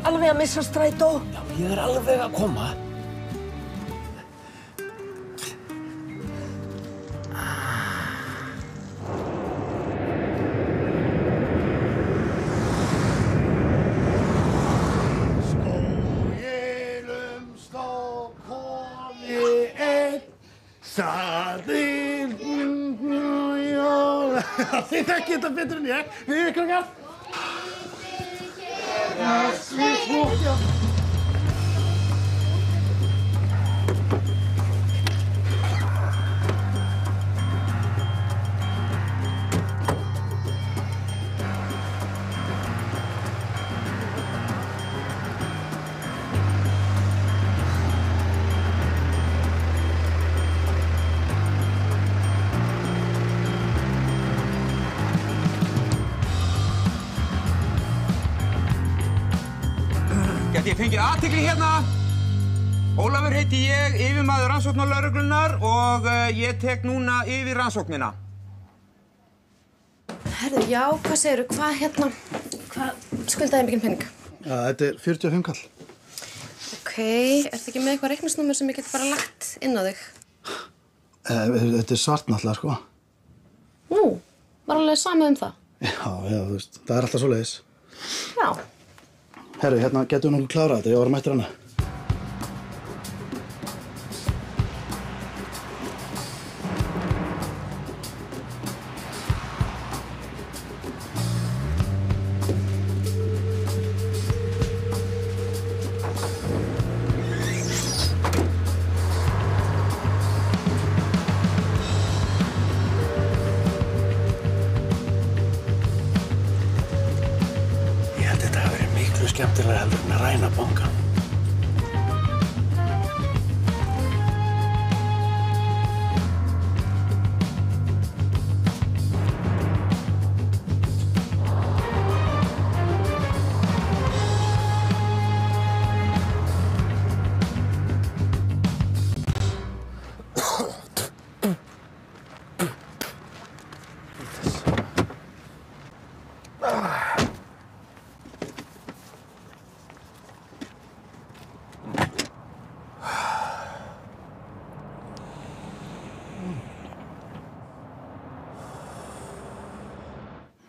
alveg að missa strætó. Já, ég alveg að koma. Skóginum stóð komi einn, saðinn jól. Þið þekkið þetta betur en ég. Við krakkar. Við flott, já. Ég fengið athygli hérna. Ólafur heiti ég, yfirmaður rannsóknarlögreglunnar og ég tek núna yfir rannsóknina. Herðu, já, hvað segirðu? Hvað skuldaði mikinn pening? Já, þetta 45 kall. Ok, ertu ekki með eitthvað reikningsnúmer sem ég get bara lagt inn á þig? Þetta svart náttúrulega, sko. Nú, var alveg samið það? Já, þú veist, það alltaf svoleiðis. Já. Herru, hérna getum við nokkuð klárað þetta, ég var mættur hana. Skemmtilega heldur en að ræna bankann.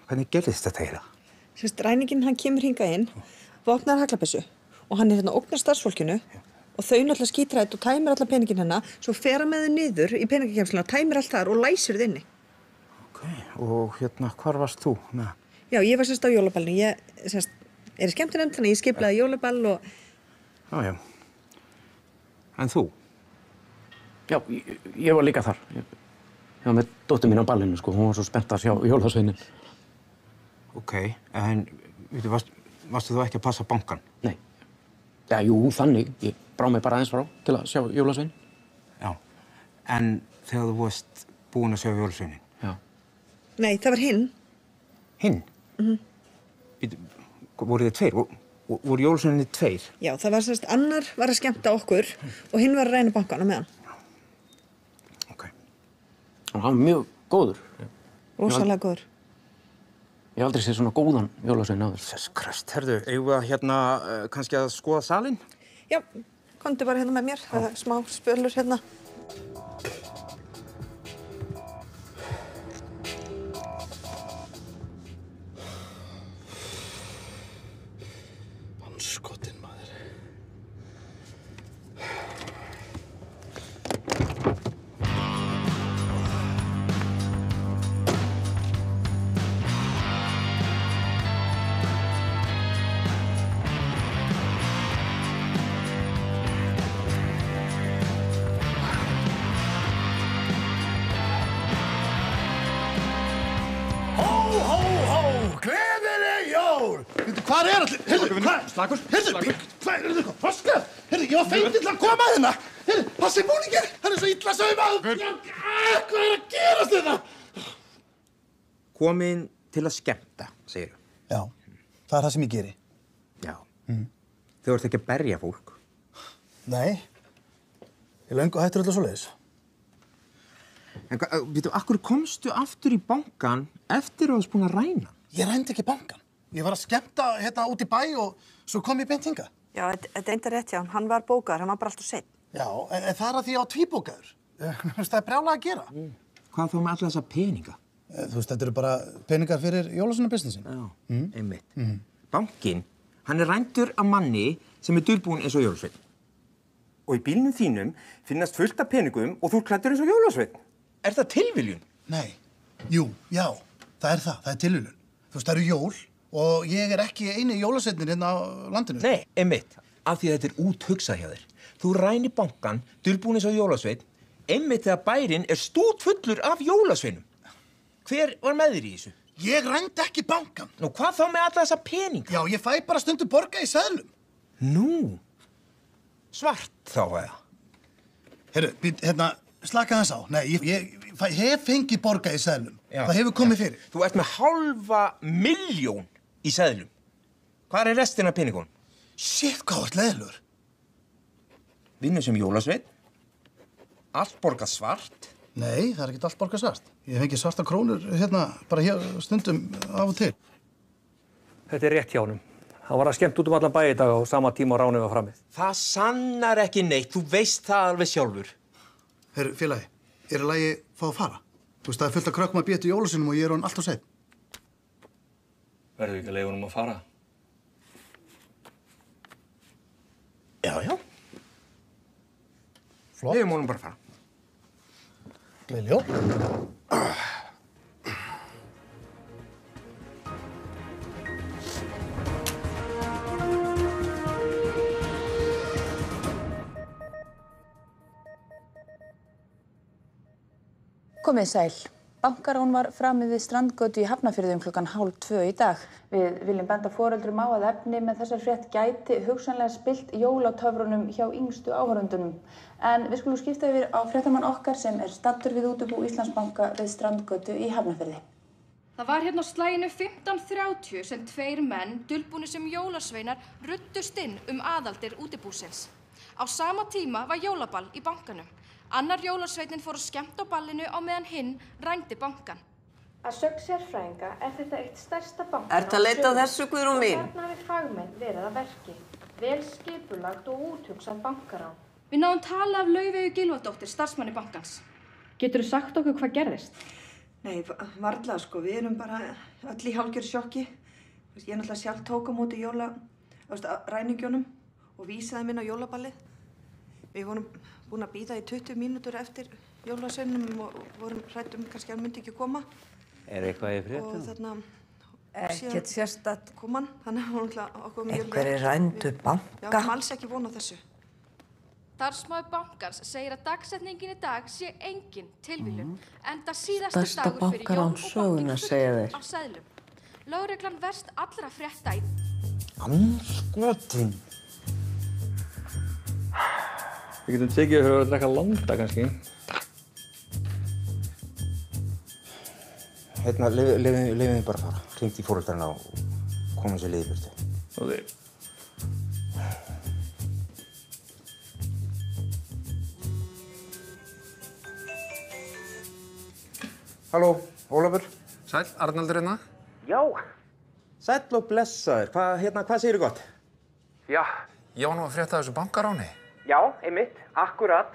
Hvernig gerðist þetta eiginlega? Sérst, ræninginn hann kemur hingað inn, vopnar haglabyssu og hann hérna ógnar starfsfólkinu og þau náttúrulega skítrætt og tæmir alla peningin hennar, svo fer hann með þau niður í peningakemsluna, tæmir allt þar og læsir þau inni. Ok, og hérna, hvar varst þú með? Já, ég var sérst á jólaballinu. Ég sérst, er í skemmtunefnd, þannig ég skiplaði jólaball og... Já. En þú? Já, ég var líka þar. Ég var með dóttur mín á ballinu, sko. Hún var svo spennt að sjá jólasveinin. Ok, en varstu þú ekki að passa bankann? Nei. Já, jú, þannig. Ég brá mig bara aðeins frá til að sjá jólasveinin. Já, en þegar þú varst búin að sjá jólasveinin? Já. Nei, það var hinn. Hinn? Voru þið tveir? Voru jólasveininni tveir? Já, það var sérst, annar var að skemmta okkur og hinn var að ræna bankann á meðan. Ok. Og hann var mjög góður. Rosalega góður. Ég hef aldrei séð svona góðan jólasvein áður. Þess kröst, herðu, eigum við að hérna kannski að skoða salinn? Já, komdu bara hérna með mér. Það er smá spölur hérna. Andskotinn, maður. Gleðileg jól! Hvað er allir? Heyrðu, hvað? Slakur. Heyrðu, hvað er þetta? Foskar? Heyrðu, ég var fengið til að koma hérna. Heyrðu, passi búningir, hann er svo illa saumaður. Hvað er að gerast þetta? Komin til að skemmta, segir þú. Já, það er það sem ég geri. Já. Þau ert ekki að berja fólk. Nei, ég löngu hættur alltaf svoleiðis. En veitu, akkur komstu aftur í bankann eftir að þú varst búin að ræna? Ég rændi ekki bankann. Ég var að skemmta hérna út í bæ og svo kom ég beint hingað. Já, þetta er enda rétt hjá hann. Hann var bókaður, hann var bara alltaf seinn. Já, en það er að því ég á tvíbókaður. Það er brjálega að gera. Hvað þá með alla þessa peninga? Þú veist, þetta eru bara peningar fyrir jólasveinabusinessin. Já, einmitt. Bankinn, hann er rændur af manni sem er dulbúinn eins og jólasveinn. Og í bílnum þínum finnast fullt af peningum og þú klæddur eins og jólasveinn. Er það tilviljun? Nei. Jú, já, það er það. Það er tilviljun. Þú veist, það eru jól og ég er ekki eini jólasveinninn hérna á landinu. Nei, einmitt. Af því að þetta er úthugsað hjá þér. Þú rænir bankann, dulbúinn eins og jólasveinn, einmitt þegar bærinn er stútfullur af jólasveinum. Hver var með þér í þessu? Ég rændi ekki bankann. Nú, hvað þá með alla þessa peninga? Já, ég fæ bara stundum borga í seðlum. Nú, svart þá, eða? Heyrðu, hérna, slaka þess á. Nei, ég hef fengið borga í seðlum. Já. Það hefur komið fyrir. Þú ert með 500.000 í seðlum. Hvar er restin af peningunum? Shit, hvað þú ert leiðilegur. Vinnur sem jólasveinn, allt borgað svart. Nei, það er ekki allt borgað svart. Ég fengi svarta krónur hérna, bara hér stundum af og til. Þetta er rétt hjá honum. Hann var að skemmt út allan bæ í dag á sama tíma og ránið var framið. Það sannar ekki neitt, þú veist það alveg sjálfur. Heyrðu, félagi, er í lagi fá að fara? Þú veist, það er fullt af krökkum að býja til jólasinum og ég er hann alltaf seinn. Verður ekki að leyfa honum að fara? Já. Flott. Leyfum honum bara að fara. Gleðileg jól. Komið sæl. Bankarán var framið við Strandgötu í Hafnarfirði klukkan 1:30 í dag. Við viljum benda foreldrum á að efni með þessar frétt gæti hugsanlega spillt jólatöfrunum hjá yngstu áhorfendunum. En við skulum skipta yfir á fréttamann okkar sem er staddur við útibú Íslandsbanka við Strandgötu í Hafnarfirði. Það var hérna á slaginu 15:30 sem 2 menn, dulbúnir sem jólasveinar, ruddust inn aðaldir útibúsins. Á sama tíma var jólaball í bankanum. Annar jólasveitinn fór að skemmta á ballinu á meðan hinn rændi bankan. Að sögn sérfræðinga er þetta eitt stærsta bankan. Ertu að leita að þessu, Guðrún mín? Og þarna hafi fagmenn verið að verki. Vel skipulagt og úthugsað bankarán. Við náðum tala af Laufeyju Gylfadóttur, starfsmanni bankans. Geturðu sagt okkur hvað gerðist? Nei, varla sko, við erum bara öll í hálfgerðu sjokki. Ég náttúrulega sjálf tók á móti ræningjónum og vísaði minn á jólaballið. Við vorum búin að bíða í 20 mínútur eftir jólasveinum og vorum hrædd kannski að hann myndi ekki koma. Er eitthvað í fréttum? Og þarna... Ekkert sérstakt. Kom hann, þannig að hann okkur mjög vel. Einhverjir rændu banka. Já, við alls ekki vona þessu. Starfsmaður bankans segir að dagsetningin í dag sé engin tilviljun, enda síðasti Stærsta dagur fyrir jól bankarán og sögunnar, bankinn segja fullur þeir. af seðlum. Lögreglan verst allra frétta í... Andskotin. Við getum tekið að drekka landa kannski. Hérna, leyfum við bara að fara. Hringt í foreldrarna og komum sér liðið burtu. Ok. Halló, Ólafur? Sæll, Arnaldur hérna? Já. Sæll og blessaður. Hvað segirðu gott? Já. Ég var nú að frétta þessu bankaráni. Já, einmitt. Akkurat.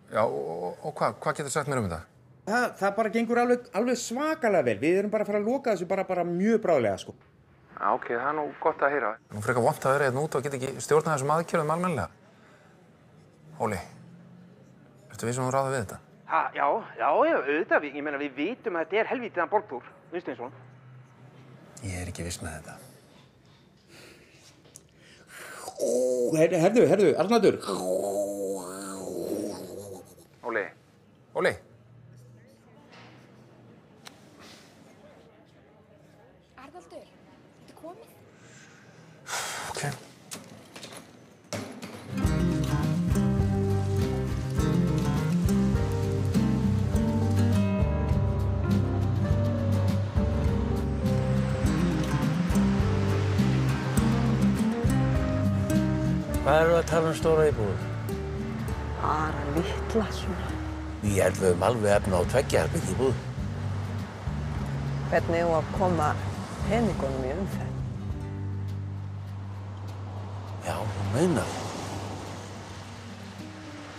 Já, og hvað getur sagt mér um þetta? Það bara gengur alveg svakalega vel. Við erum bara að fara að loka þessu bara mjög bráðlega, sko. Já, ok, það er nú gott að heyra. Nú frekar vont að vera hérna út og geta ekki stjórnað þessum aðgerðum almennilega. Óli, ertu viss um að ráða við þetta? Já, auðvitað. Ég meina, við vitum að þetta er helvítiðan borgbúr. Vistu eins og? Ég er ekki viss með þetta. Herðu, Arnaldur. Óli. Arnaldur, þetta komið? Ok. Hvað eru að tala stóra íbúð? Bara litla svona. Ég held við höfum alveg efna á 2 herbergja íbúð. Hvernig eigum að koma peningunum í umferð. Já, hún meinar.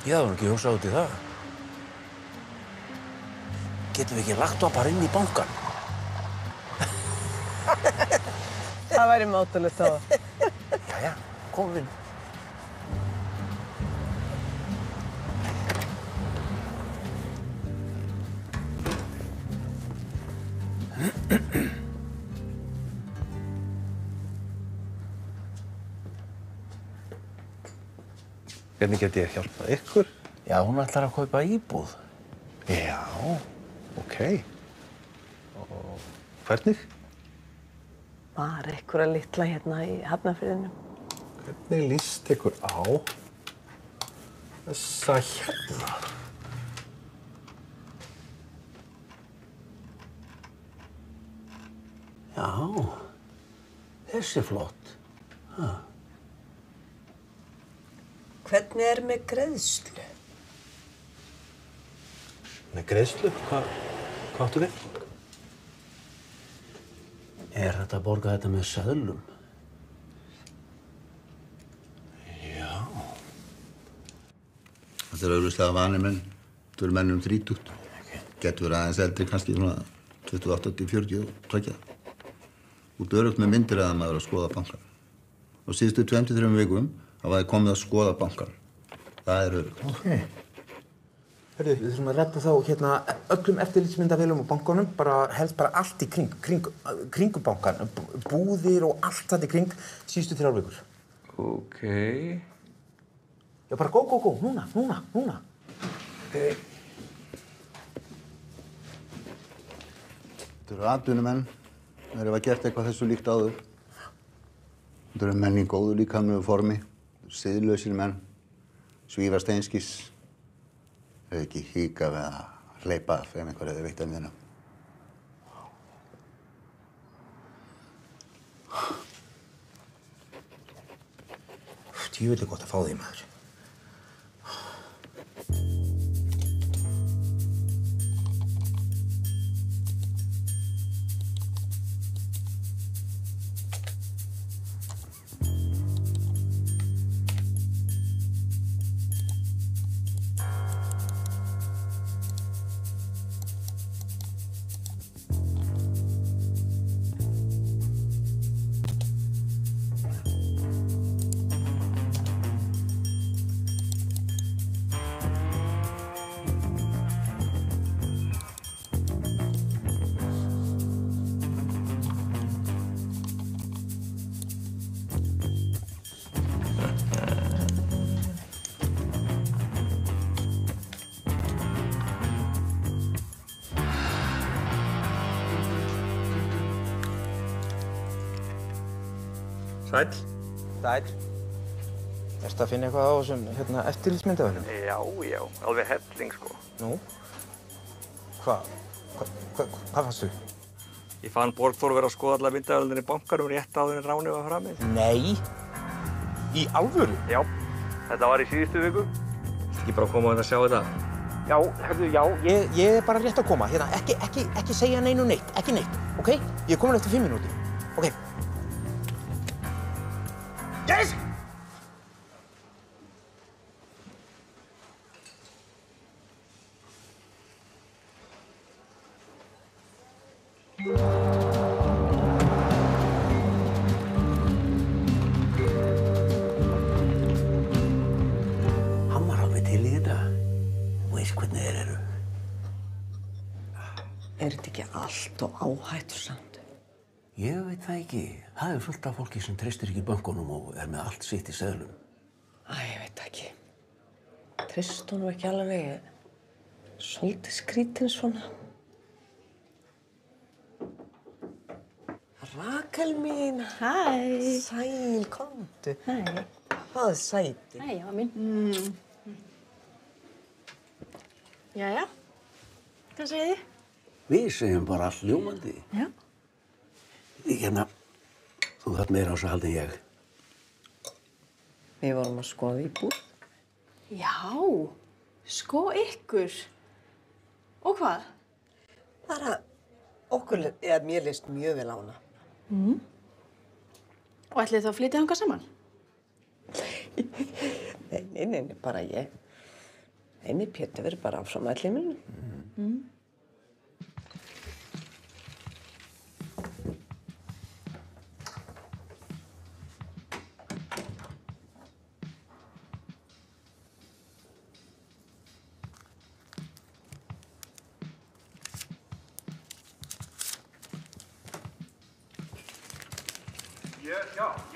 Ég hafði nú ekki hugsað út í það. Getum við ekki lagt þá bara inn í bankann? Það væri mátulegt þá. Jæja, komum inn. Hvernig get ég hjálpað ykkur? Já, hún ætlar að kaupa íbúð. Já, ok. Og hvernig? Bara einhverja litla hérna í Hafnarfirðinum. Hvernig líst ykkur á þessa hérna? Já, þessi er flott. Ha. Hvernig með greiðslu? Með greiðslu? Hvað áttu við? Er þetta að borga þetta með seðlum? Já. Þetta er auðvitað vanir menn. Þetta eru menn 30. Getur verið aðeins eldri, kannski svona 28-40 og tveggja. Út örugt með myndir að maður að skoða bankan. Á síðustu 23 vikum hafa þið komið að skoða bankan. Það er örugt. Ok. Hörru, við þurfum að redda þá hérna öllum eftirlitsmyndavélum og bankanum, helst bara allt í kringum bankan, búðir og allt þetta í kring síðustu 3 vikur. Ok. Já, bara go, núna. Ok. Þetta eru atvinnumenn. Þeir hafa gert eitthvað þessu líkt áður. Þetta eru menn í góðu líkamlegu formi, siðlausir menn, svífast einskis. Þau ekki híka við að hleypa af ef einhver hefði veitt að mér. Djöfull er gott að fá þig, maður. Sæll. Sæll. Ertu að finna eitthvað á þessum eftirlitsmyndavélum? Já, alveg helling sko. Nú? Hvað fannstu? Ég fann Borgþór vera að skoða allar myndavélarnar í bankanum rétt áður en ránið var framið. Nei? Í alvöru? Já, þetta var í síðustu viku. Ég bara koma að sjá þetta. Já, hörðu, já, ég er bara rétt að koma. Hérna, ekki segja neinu neitt, ekki neitt, ok? Ég er komin eftir 5 mínútur, ok? Yes! Hann var alveg til í þetta. Þú veist hvernig þeir eru. Er þetta ekki allt og áhættusamt? Ég veit það ekki. Það er fullt af fólki sem treystir ekki bönkunum og er með allt sitt í seðlum. Ég veit ekki. Treyst honum ekki alveg svolítið skrítinn svona. Rakel mín. Hæ. Sæl, komdu. Hæ. Hvað er sæti? Hæ, Eva mín. Jæja. Hvað segið þið? Við segjum bara allt ljómandi. Já. Hérna, þú þarft meira á svo haldi en ég. Við vorum að skoða íbúð. Já, sko ykkur. Og hvað? Bara, mér leist mjög vel á hana. Og ætlið þið þá að flytja þangað saman? Nei, bara ég. Nei, Pétur verður bara áfram að heimilinu.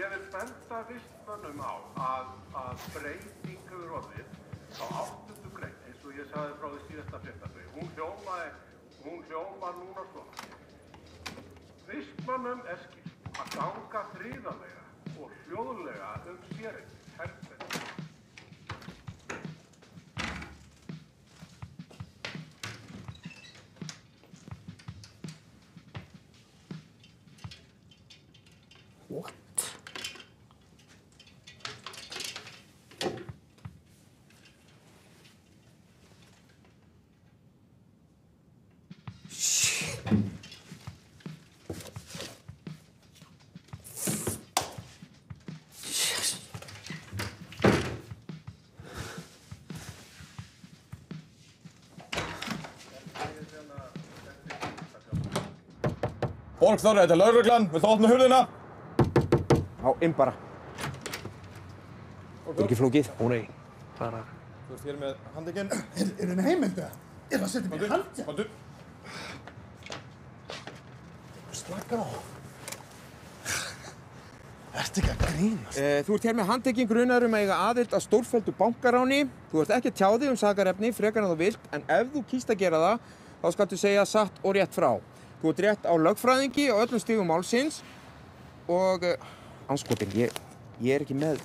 Ég vil benda vistmönnum á að breyting hefur orðið á 8. grein, eins og ég sagði frá því síðasta fréttabréfi. Hún hljómar núna svona. Vistmönnum er skylt að ganga friðarlega og hljóðlega séreign herbergja. What? Borgþór, þetta er lögreglan. Viltu opna hurðina? Já, inn bara. Það er ekki flókið. Ó nei, bara... Þú ert hér með handekinn. Er þið með heimildu? Er það að setja mig í handja? Komdu. Slaka á. Ertu ekki að grínast? Þú ert hér með handtekinn grunaður að eiga aðild að stórfelldu bankaráni. Þú ert ekki að tjá þig sakarefni frekar en þú vilt, en ef þú kýst að gera það, þá skaltu segja satt og rétt frá. Þú ert rétt á lögfræðingi á öllum stigum málsins og anskotin, ég er ekki með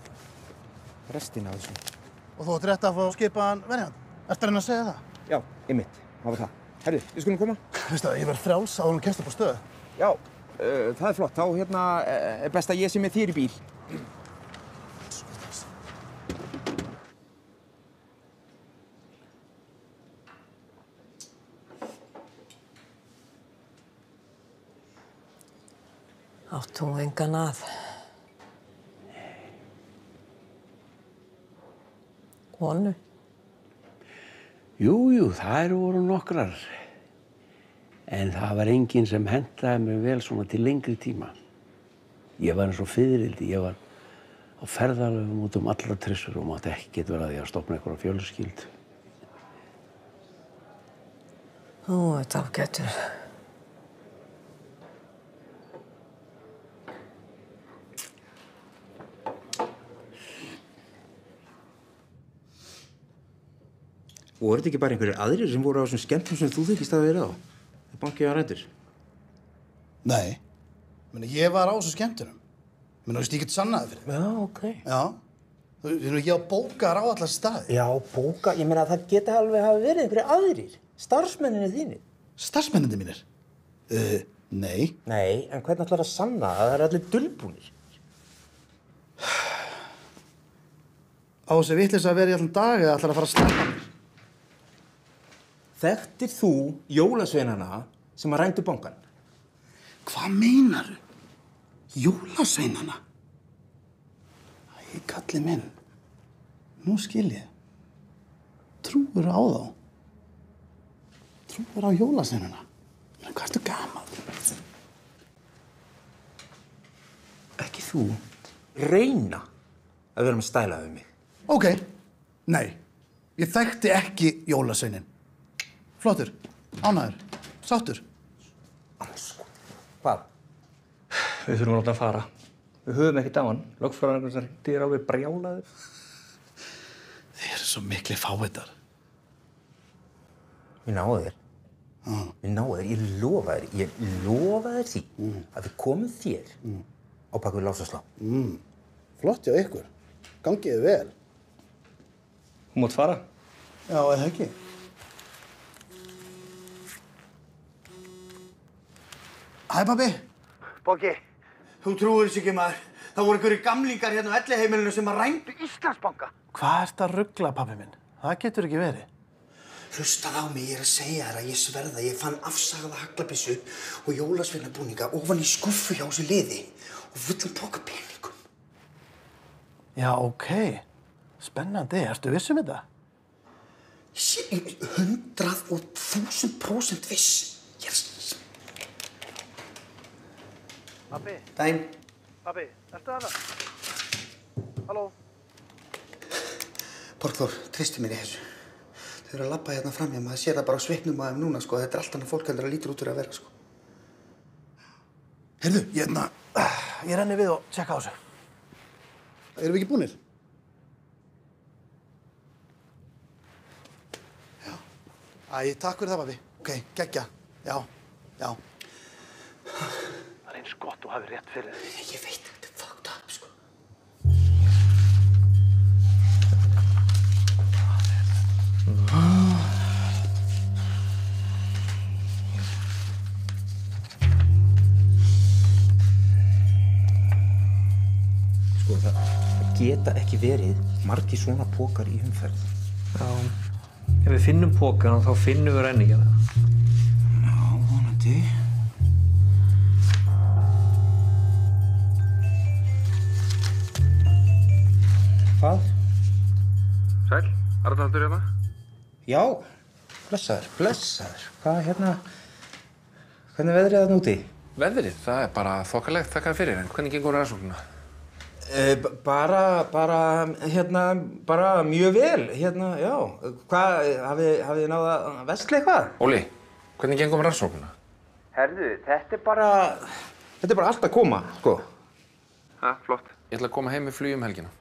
restina af þessu. Og þú ert rétt að fá skipaðan verjand? Ertu að reyna að segja það? Já, einmitt, það var það. Herru, við skulum koma. Veistu það, ég verð frjáls áður en þú kemst upp á stöðu. Já, það er flott. Þá er best að ég sé með þér í bíl. Átt þú engan að? Konu? Jú, þær voru nokkrar. En það var enginn sem hentaði mér vel svona til lengri tíma. Ég var eins og fiðrildi, ég var á ferðalöfum út allra trissur og mátti ekkert vera því að stofna einhverja fjölskyldu. Þú ert ágætur. Og er þetta ekki bara einhverjir aðrir sem voru á þessum skemmtum sem þú þykist að vera á? Það bankið á rættur. Nei. Ég var á þessu skemmtunum. Ég get sannaði fyrir. Já, ok. Já. Ég á bókar á allar staði. Já, bóka. Ég meina að það geta alveg hafa verið einhverjir aðrir. Starfsmenninni þínir. Starfsmenninni mínir? Nei. Nei, en hvernig ætlar að sanna að það eru allir dulbúnir? Á þessi vitleysa að vera í allan dag eða ætlar að fara að sleppa mér? Þekktir þú jólasveinana sem að rændu bankann? Hvað meinaru? Jólasveinana? Æ, kalli minn. Nú skil ég. Trúir á þá? Trúir á jólasveinana? Hvað ertu gamall? Ekki þú. Reyna að vera með stæla við mig. Ok. Nei. Ég þekkti ekki jólasveinin. Flottur. Ánægður. Sáttur. Hvað? Við þurfum að fara. Við höfum ekkert á hann. Lögfræðingur þið er alveg brjálaður. Þið eru svo mikli fávitar. Við náðu þér. Við náðu þér. Ég lofa þér því að við komum þér á bak við lás og slá. Flott hjá ykkur. Gangiði vel. Þú mátt fara. Já, eða ekki. Hæ, pabbi. Boggi, þú trúir þessu ekki, maður. Það voru einhverjir gamlingar hérna á elliheimilinu sem að rændu Íslandsbanka. Hvað ert að rugla, pabbi minn? Það getur ekki verið. Hlustaðu á mig, ég að segja þér að ég sverða. Ég fann afsagaða haglabyssu og jólasveinabúninga ofan í skuffu hjá þessu liði og fullum poka peningum. Já, ok. Spennandi. Ertu viss um þetta? 100.000% viss. Yes. Pabbi. Dæm. Pabbi, ertu þarna? Halló? Borgþór, treystu mér í þessu. Þau eru að labba hérna framhjá, maður sér það bara á svipnum á þeim núna, sko. Þetta allt annað fólk heldur að lítur út fyrir að vera, sko. Heyrðu, ég renni við og tjekka á þessu. Erum við ekki búnir? Já. Æ, takk fyrir það, pabbi. Ok, geggja. Já. Það er eins gott þú hafið rétt fyrir þig. Ég veit, þetta er fucked up, sko. Sko, það geta ekki verið margir svona pokar í umferð. Já, ef við finnum pokan þá finnum við renningina. Já, vonandi. Hvað? Sæll, Arnaldur hérna? Já, blessaður. Hvað, hvernig er veðrið þarna úti? Veðrið, það er bara þokkalegt, þakka þér fyrir, en hvernig gengur rannsóknina? Bara mjög vel, já. Hvað, hafið þið náð að versla eitthvað? Óli, hvernig gengur rannsóknina? Herðu, þetta er bara allt að koma, sko. Ha, flott. Ég ætla að koma heim með flugi helgina.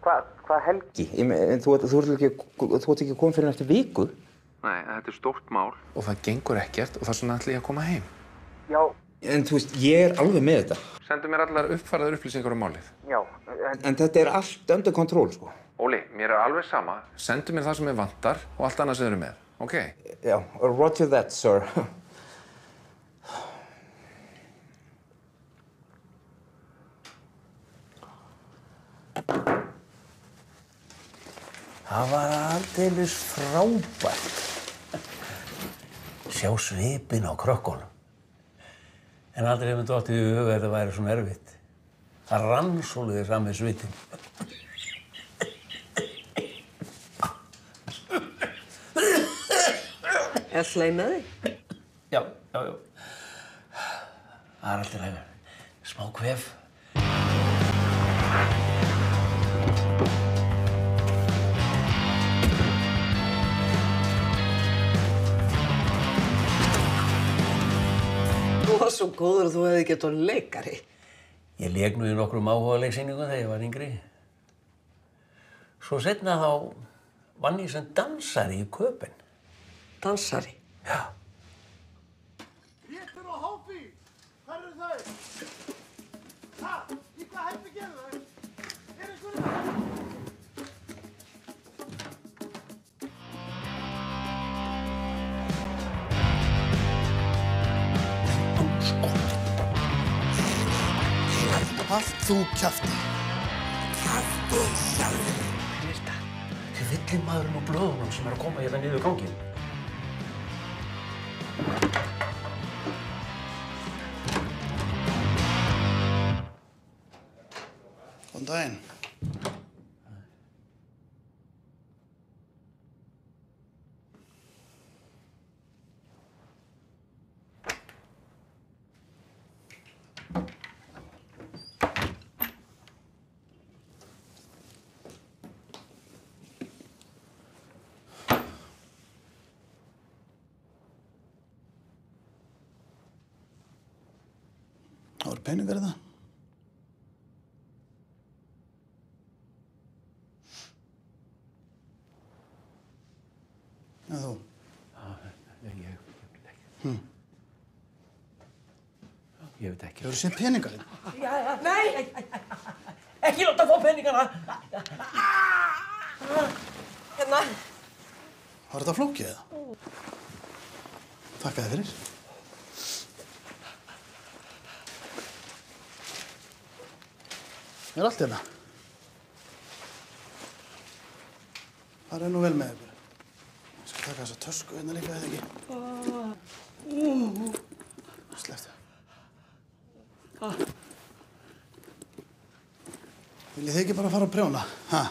Hvað helgi? Þú ert ekki komið fyrir eftir viku? Nei, þetta er stórt mál. Og það gengur ekkert og þess vegna ætla ég að koma heim. Já. En þú veist, ég er alveg með þetta. Sendu mér allar uppfærðar upplýsingar um málið. Já, en þetta er allt under kontról, sko. Óli, mér er alveg sama. Sendu mér það sem ég vantar og allt annað sem þið eru með, ok? Já, roger that, sir. Það var aldeilis frábært. Sjá svipinn á krökkunum. En aldrei hefur dottið í hug að þetta væri svona erfitt. Það rann svolítið saman svitinn. Er sleimað þig? Já. Það er alltaf ræður. Smá kvef. Þú var svo góður að þú hefði gett orðið leikari. Ég lék nú í nokkrum áhugaleiksýningum þegar ég var yngri. Svo seinna þá vann ég sem dansari í Köpen. Dansari? Já. Pétur og Hófi, hvar eru þau? Ha, í hvað herbergi eru þau? Er einhverju það? Allt þú kjafti. Kjafti sjálfur. Þetta er villimaðurinn og blöðunum sem er að koma hérna niður ganginn. Góðan daginn. Það voru peningar í það. En þú? Ég veit ekki. Ég veit ekki. Hefurðu séð peningar í það? Nei! Ekki láta fá peningana! Hérna. Var þetta flókið eða? Þakka þér fyrir. Er allt hérna? Það er nú vel með ykkur. Skal taka þessa tösku hérna líka, eða ekki? Slepptu. Viljið þið ekki bara fara að prjóna? Ha?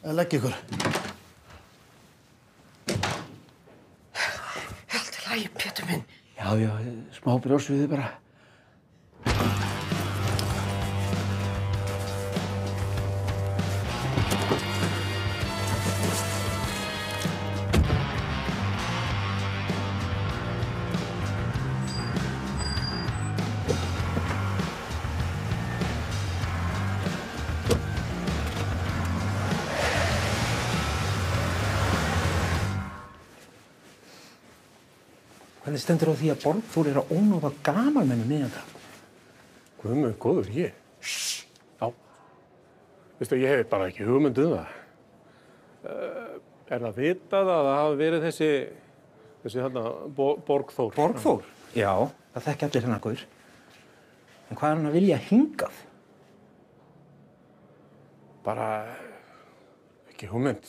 Eða leggja ykkur? Allt í lagi, Pétur minn. Já, smá brjósviði bara. Hvernig stendur á því að Borgþór að ónáða gamalmennu miðjandag? Guð minn góður, ég? Já. Veistu, ég hef bara ekki hugmynd það. Er það vitað að það hafi verið þessi þarna Borgþór? Borgþór? Já, það þekki allir hennar gaur. En hvað er hann að vilja hingað? Bara ekki hugmynd.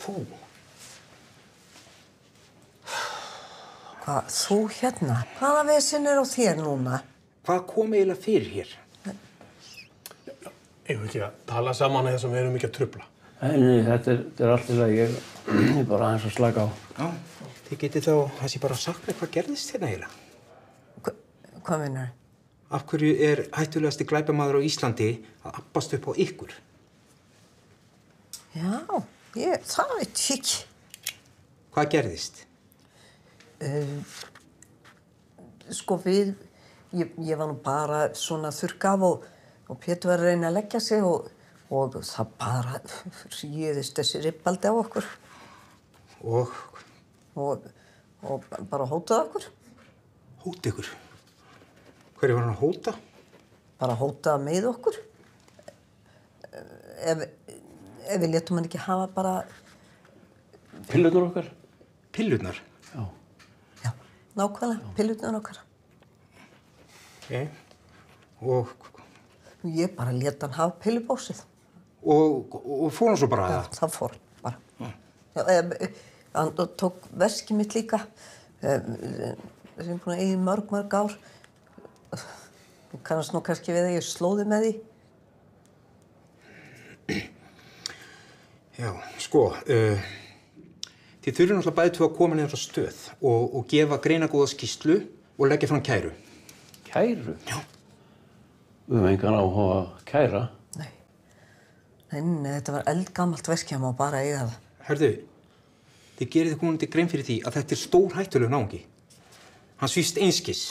Þú? Hvað, þú hérna? Hvaða vesen á þér núna? Hvað kom eiginlega fyrir hér? Eigum við ekki að tala saman eða sem við erum ekki að trufla? Nei, þetta er allt í lagi. Ég er bara aðeins að slaka á. Já, þið getið þá, það sé bara að sagt mér hvað gerðist hérna eiginlega. Hvað meinar? Af hverju er hættulegasti glæpamaður á Íslandi að abbast upp á ykkur? Já, það veit ég ekki. Hvað gerðist? Sko ég var nú bara svona þurrk af og Pétur var að reyna að leggja sig og það bara ríðist þessi ribbaldi á okkur. Og bara hótaði okkur. Hóta ykkur? Hverju var hann að hóta? Bara hótaði með okkur. Ef við létum hann ekki hafa bara... Pillurnar okkar? Pillurnar? Já. Já, nákvæmlega, pillurnar okkar. Ok, og... Ég bara lét hann hafa pillubósið. Og fór hann svo bara að það? Já, það fór bara. Já, hann tók veskið mitt líka. Sem ég búin að eiga í mörg ár. Þú kannast nú kannski við að ég slóði með því. Já, sko, þið þurfum náttúrulega bæði til að koma niður á stöð og gefa greinagóða skýrslu og leggja fram kæru. Kæru? Já. Við höfum engan áhuga að kæra. Nei, þetta var eldgamalt veskið, hann má bara eiga það. Hörðu, þið gerið komandi grein fyrir því að þetta er stór hættulegur náungi. Hann svífst einskis.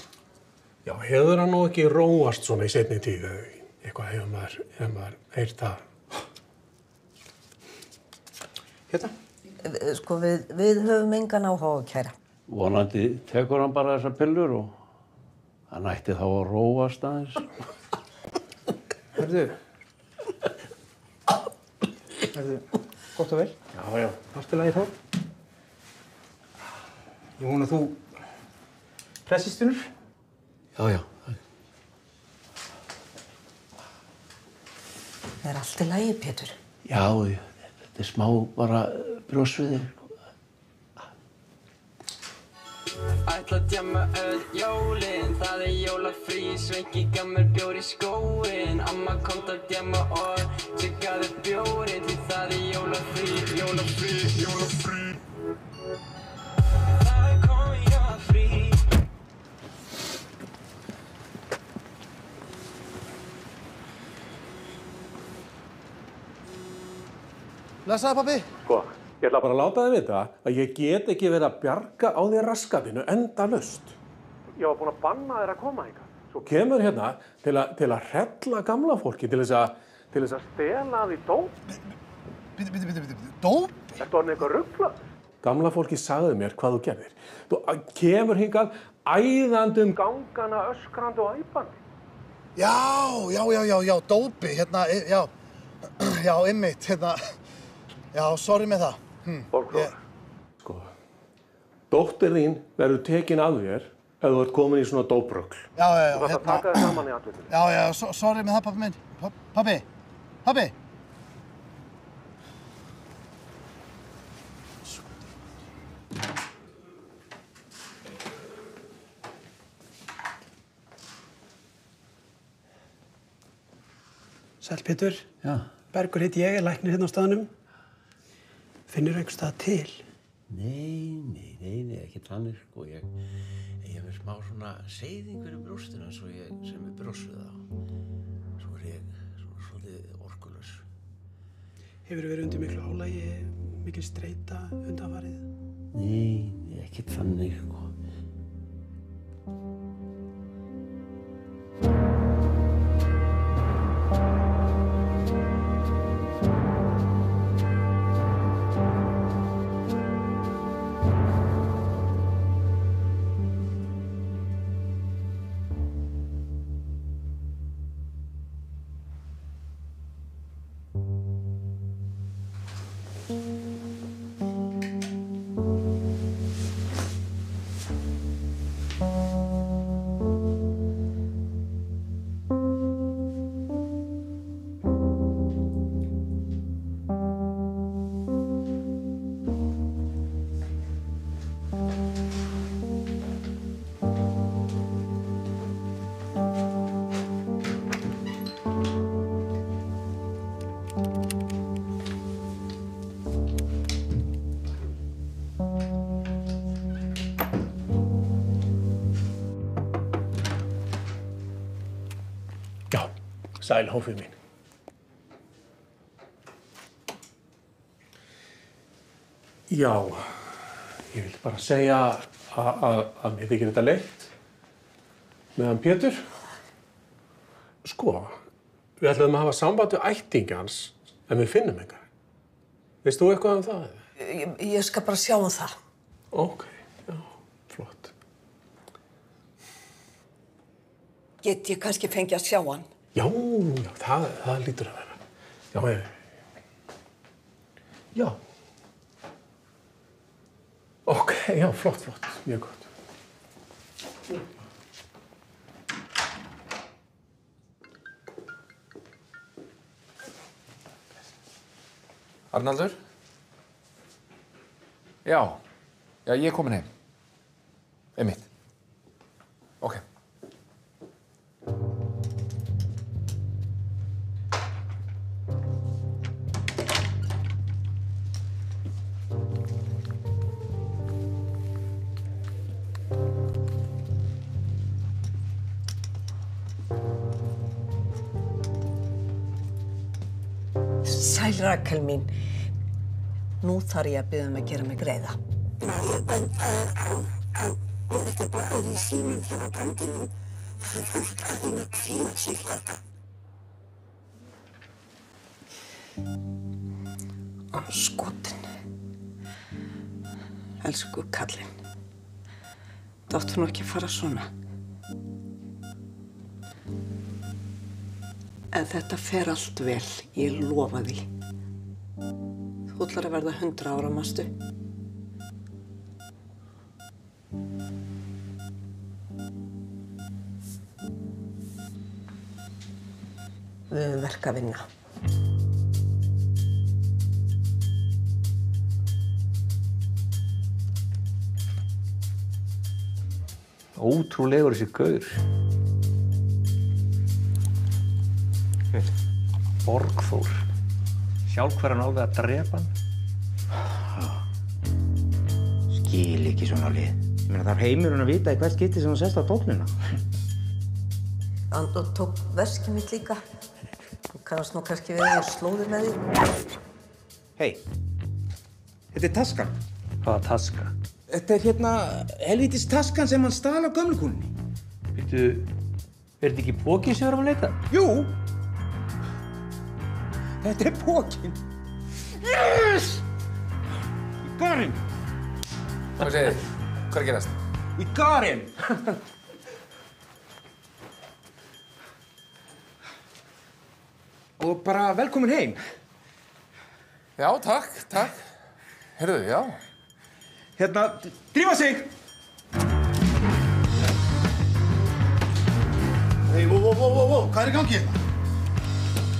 Já, hefur hann nú ekki róast svona í seinni tíð? Eitthvað hefur maður heyrt það. Hérna? Sko, við höfum engan áhuga að kæra. Vonandi tekur hann bara þessar pillur og hann ætti þá að róast aðeins. Hörðu, gott og vel. Já. Allt í lagi þá. Ég vona að þú pressistunur. Já. Það er allt í lagi, Pétur. Já, þetta er smá bara brjósviði. Ætla að djamma öll jólin, það jólafrí, Svenki gammel bjór í skóinn. Amma komst að djamma og siggaði bjórinn, því það jólafrí. Það komið jólafrí. Blessaði, pabbi. Sko, ég ætla bara að láta þið vita að ég get ekki verið að bjarga á þér raskatinu endalaust. Ég var búinn að banna þér að koma hingað. Svo kemur hérna til að hrella gamla fólki, til þess að stela því dóp. Dóp? Ertu orðinn eitthvað ruglað? Gamla fólki sagði mér hvað þú gerðir. Þú kemur hingað æðandi gangana, öskrandi og æpandi. Já, dópi, hérna, já, einmitt, hérna, já, sorry með það. Borgþór, sko, dóttir þín verður tekin af þér ef þú ert komin í svona dóprögl. Já, Þú þarft að taka þér saman í andlitinu. Já, sorry með það, pabbi minn. Pabbi. Sæll Pétur. Já. Bergur heiti ég, læknir hérna á staðnum. Finnur einhvers staðar til? Nei, ekki þannig, sko. Ég hef smá svona seyðingur í brjóstinu sem er brjóssuð á. Svo er ég svona svolítið orkulaus. Hefur verið undir miklu álagi, mikil streita undanfarið? Nei, ekki þannig, sko. Sæl, hófið mín. Já, ég vil bara segja að mér þykir þetta leitt meðan Pétur. Sko, við ætlum að hafa samband við ættingjans en við finnum eitthvað. Veist þú eitthvað um það? Ég skal bara sjá um það. Ok, já, flott. Get ég kannski fengið að sjá hann? Já, það lítur að vera. Já. Ok, já, flott, mjög gott. Arnaldur? Já, ég er komin heim. Einmitt. Ok. Sæl Rakel mín. Nú þarf ég að biðja að gera mig greiða. Skotin. Elsku kallinn. Þú áttu nú ekki að fara svona. En þetta fer allt vel, ég lofa því. Þú ætlar að verða 100 ára, manstu? Við höfum verk að vinna. Ótrúlegur þessi gaur. Borgþór. Sjálf hver hann á við að drepa hann? Skil ekki svona lið. Ég meina þarf heimurinn að vita í hvert skipti sem hann sest á tóknina. Andor tók veskið mitt líka. Þú kannast nú kannski við að ég slóði með því. Hei, þetta er taskan. Hvaða taska? Þetta er helvítis taskan sem hann stal á gömlu kúnni. Býttu, er þetta ekki pókinn sem við erum að leita? Jú! Þetta er pókinn. Yes! Ég got him! Hvað segir þið? Hvað er að gerast? We got him! Og bara velkomin heim. Já, takk. Heyrðu, já. Drífa sig! Hvað er í gangi hérna?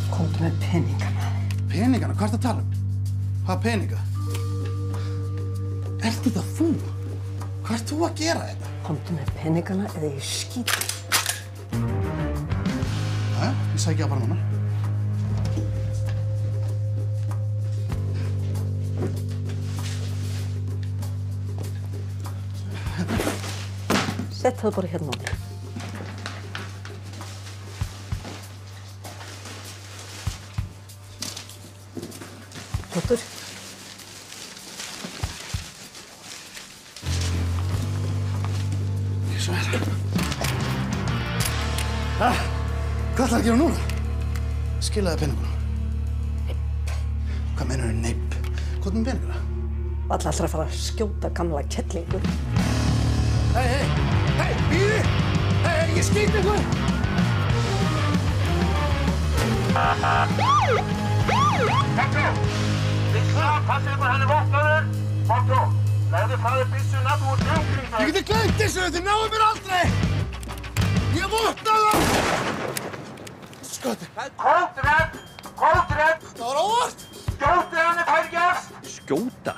Komdu með peningana. Peningana? Hvað ertu að tala um? Hvaða peninga? Ert þetta þú? Hvað ert þú að gera þetta? Komdu með peningana eða ég skýt. Jæja, ég sækja það bara núna. Sett það bara hérna á mig. Tóttur. Ég svo er. Hvað ætlarðu að gera núna? Skilaði peningunum. Hvað meinarðu neip? Hvað með peninguna? Valla allra að fara að skjóta gamla kettlingur. Hei, bíði! Hei, ég skýt ykkur! Motto! Byssa, passið ykkur, hann er vopnaður! Motto, legðu frá þér byssuna, þú ert umkring það! Ég geti gleymt þessu, þið náðu mér aldrei! Ég er vopnaður! Skoti. Kótredd! Það var óvart! Skjótið hann ef það gerst! Skjóta?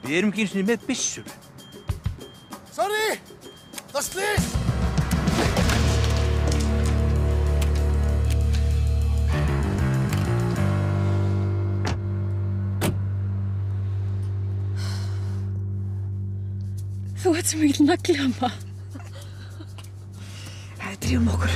Við erum ekki einu sinni með byssur. Sorry! Það er slys! Þú ert svo mikill nagli, amma. Drífum okkur.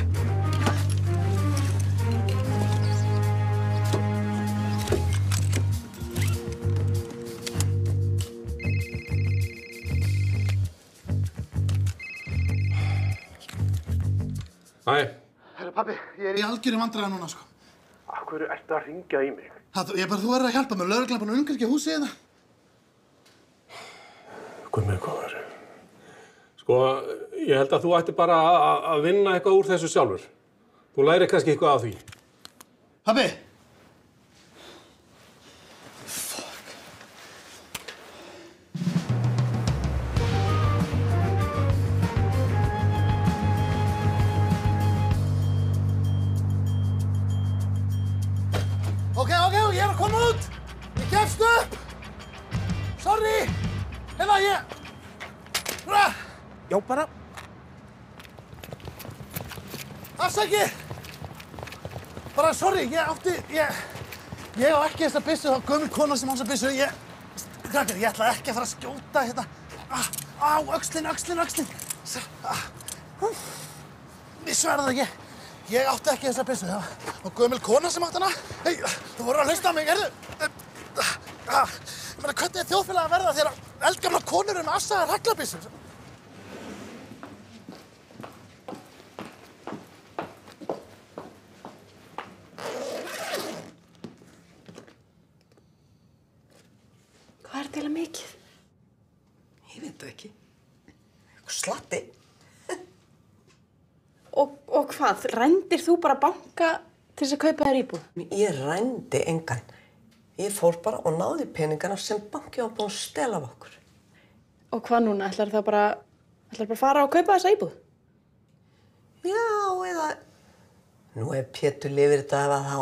Herra, pabbi, ég er í algjörum vandræðum núna, sko. Af hverju ertu að hringja í mig? Þú verður að hjálpa mér. Lögreglan búin að umkringja húsið hérna. Guð góður. Sko, ég held að þú ætti bara að vinna eitthvað úr þessu sjálfur. Þú lærir kannski eitthvað af því. Pabbi! Ok, ég er að koma út! Ég gefst upp! Sorry! Hérna, Já, bara. Afsakið! Bara, sorry, ég á ekki þessa byssu, þá gömul kona sem á þessa byssu. Krakkar, ég ætla ekki að fara að skjóta hérna. Öxlin. Ég sverða það, ég átti ekki þessa byssu. Það var gömul kona sem átti hana. Hey, þú voru að hlusta á mig, heyrðu. Ég meina, hvernig er þjóðfélag að verða þegar eldgamla konur eru með assaðar haglabyssur? Hvað er til að mikið? Ég veit það ekki. Eitthvað slatti. Og hvað? Rændir þú bara banka til þess að kaupa þér íbúð? Ég rændi engan. Ég fór bara og náði peningana sem banki var búinn að stela af okkur. Og hvað núna? Ætlarðu þá bara að fara og kaupa þessa íbúð? Já, eða... Nú ef Pétur lifir þetta þá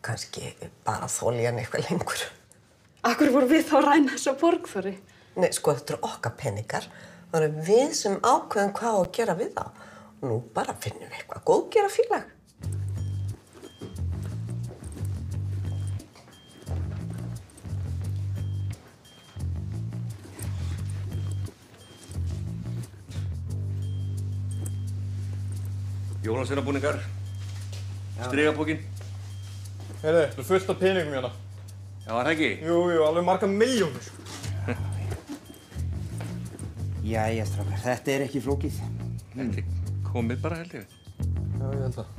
kannski bara þoli hann eitthvað lengur. Akkur voru við þá að ræna þessu borgþóri? Nei, sko, þetta eru okkar peningar. Það eru við sem ákveðum hvað á að gera við þá. Nú bara finnum við eitthvað góðgerðarfélag. Jólasveinabúningar. Strigapókin. Heyrðu, það er fullt af peningum hérna. Já, var það ekki? Jú, alveg marga milljónir. Jæja, strákar, þetta er ekki flókið. Þetta er komið bara, held ég. Já, ég held það.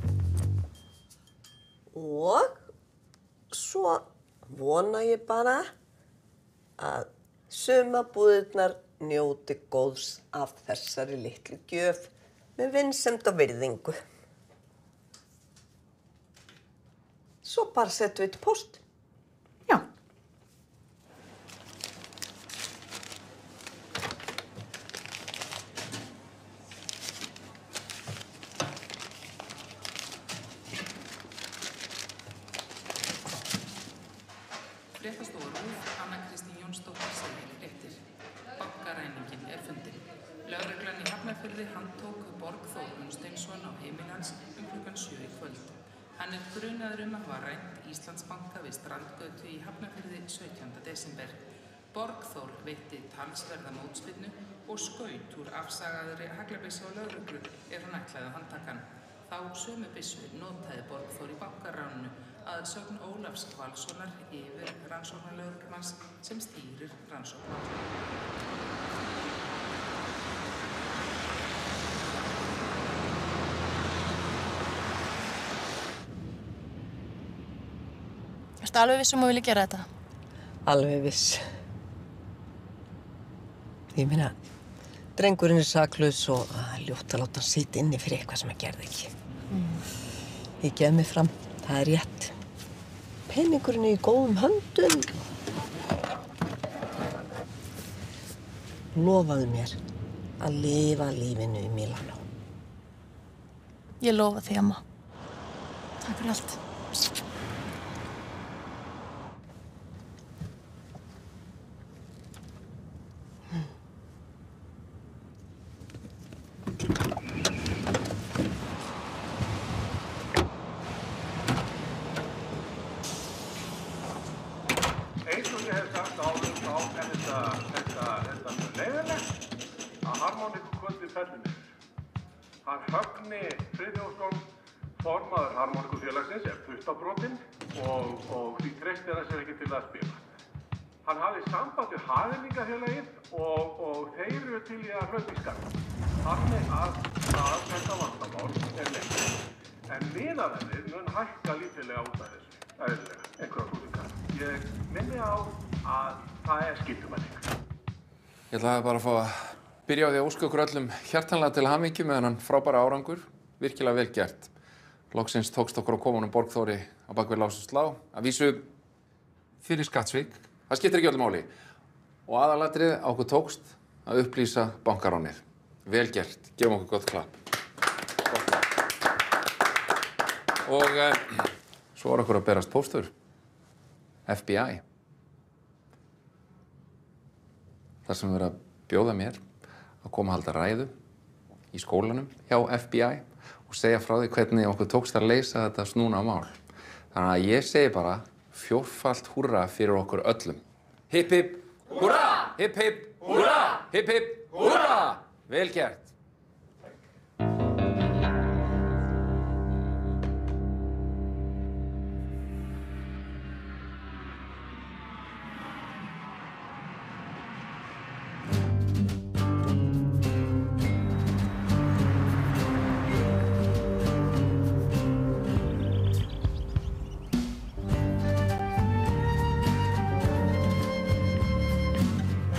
Og svo vona ég bara að sumabúðirnar njóti góðs af þessari litlu gjöf með vinsemd og virðingu. Svo bara settum við til póst. Já. handtók Borgþór Unnsteinsson á heimili hans klukkan 7 í kvöld. Hann grunaður að hafa rænt Íslandsbanka við Strandgötu í Hafnarfirði 17. desember. Borgþór veitti talsverða mótspyrnu og skaut úr afsagaðri haglabyssu á lögreglu hann ætlaði að handtaka hann. Þá sömu byssu notaði Borgþór í bankaráninu að sögn Ólafs Valssonar yfir rannsóknarlögreglumanns sem stýrir rannsókn. Ertu alveg viss að vilja gera þetta? Alveg viss. Ég meina, drengurinn saklaus og ljótt að láta hann sitja inni fyrir eitthvað sem hann gerði ekki. Ég gef mig fram, það rétt. Peningurinn í góðum höndum. Lofaðu mér að lifa lífinu í Mílanó. Ég lofa því, amma. Takk fyrir allt. Formaður harmoníkufélagsins puttabrotinn og því treystir hann sér ekki til að spila. Hann hafði samband við Haðerningafélagið og þeir eru til í að hlaupa í skarð. Þannig að þetta vandamál lengt. En miðaverðið mun hækka lítillega út af þessu, eðlilega, einhverja þúsundkall. Ég minni á að það skyldumæling. Ég ætlaði bara að fá að byrja á því að óska okkur öllum hjartanlega til hamingju með þennan frábæra árangur. Virkilega vel gert. Loksins tókst okkur að koma honum Borgþóri á bakvið lás og slá. Að vísu fyrir skattsvik. Það skiptir ekki öllu máli. Og aðalatrið á okkur tókst að upplýsa bankaránið. Vel gert. Gefum okkur gott klapp. Gott klapp. Og svo var okkur að berast póstur. FBI. Það sem verið að bjóða mér að koma að halda ræðu í skólanum hjá FBI. Og segja frá því hvernig okkur tókst að leysa þetta snúna mál. Þannig að ég segi bara fjórfalt húrra fyrir okkur öllum. Hipp hipp húrra! Hipp hipp húrra! Hipp hipp húrra! Vel gert.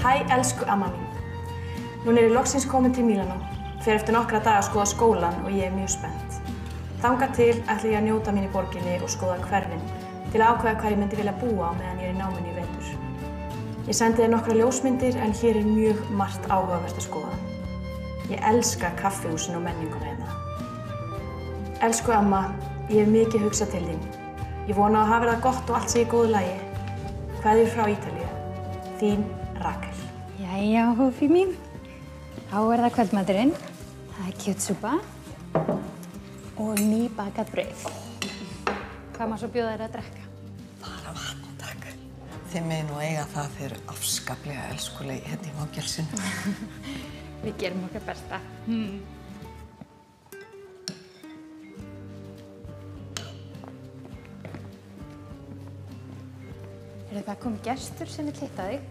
Hæ, elsku amma mín. Nú er ég loksins komin til Mílanó. Fer eftir nokkra daga að skoða skólan og ég mjög spennt. Þangað til ætla ég að njóta mín í borginni og skoða hverfin til að ákveða hvað ég myndi vilja búa á meðan ég í náminu í vetur. Ég sendi þér nokkra ljósmyndir en hér mjög margt áhugavert að skoða. Ég elska kaffihúsin og menninguna hérna. Elsku amma, ég hef mikið hugsað til þín. Ég vona að hafa það gott og allt sé í góðu lagi. Kveðjur frá Ítalíu. Þín Rakel. Jæja, Hófí mín. Þá það kvöldmaturinn. Það kjötsúpa og nýbakað brauð. Hvað má svo bjóða þér að drekka? Bara vatn, takk. Þið megið nú eiga það þeir afskaplega elskulegi hérna í fangelsinu. Við gerum okkar besta. Það kom gestur sem vill hitta þig.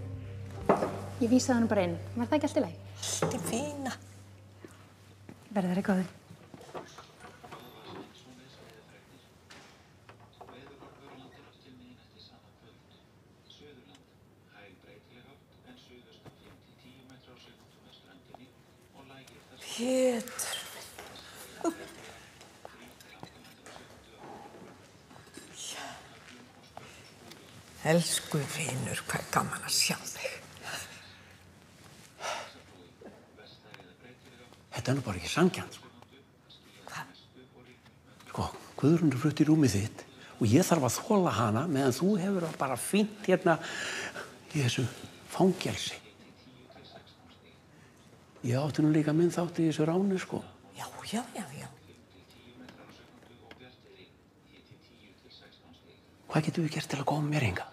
Ég vísaði hann bara inn. Var það ekki allt í lagi? Allt í fína. Verði þér góður. Pétur. Elsku vinur, hvað gaman að sjá þig. Þetta nú bara ekki sanngjarnt, sko. Hvað? Sko, Guðrún flutt í rúmið þitt og ég þarf að þola hana meðan þú hefur það bara fínt hérna í þessu fangelsi. Ég átti nú líka minn þátt í þessu ráni, sko. Já. Hvað getum við gert til að koma mér hingað?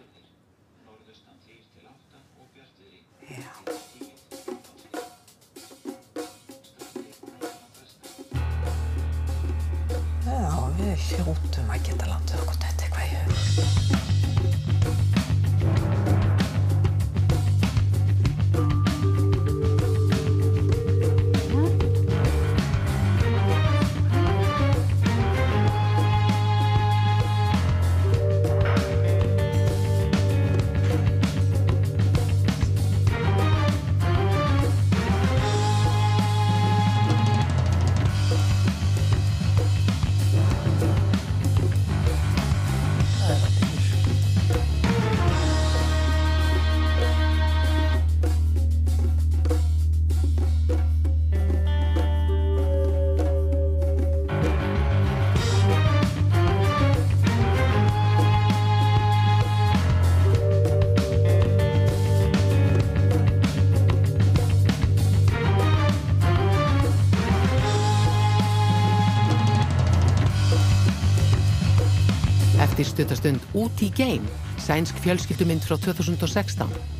Já, við hljótum að geta látið okkur þetta eitthvað í hug. Eftir stuttastund Út í geim, sænsk fjölskyldumynd frá 2016.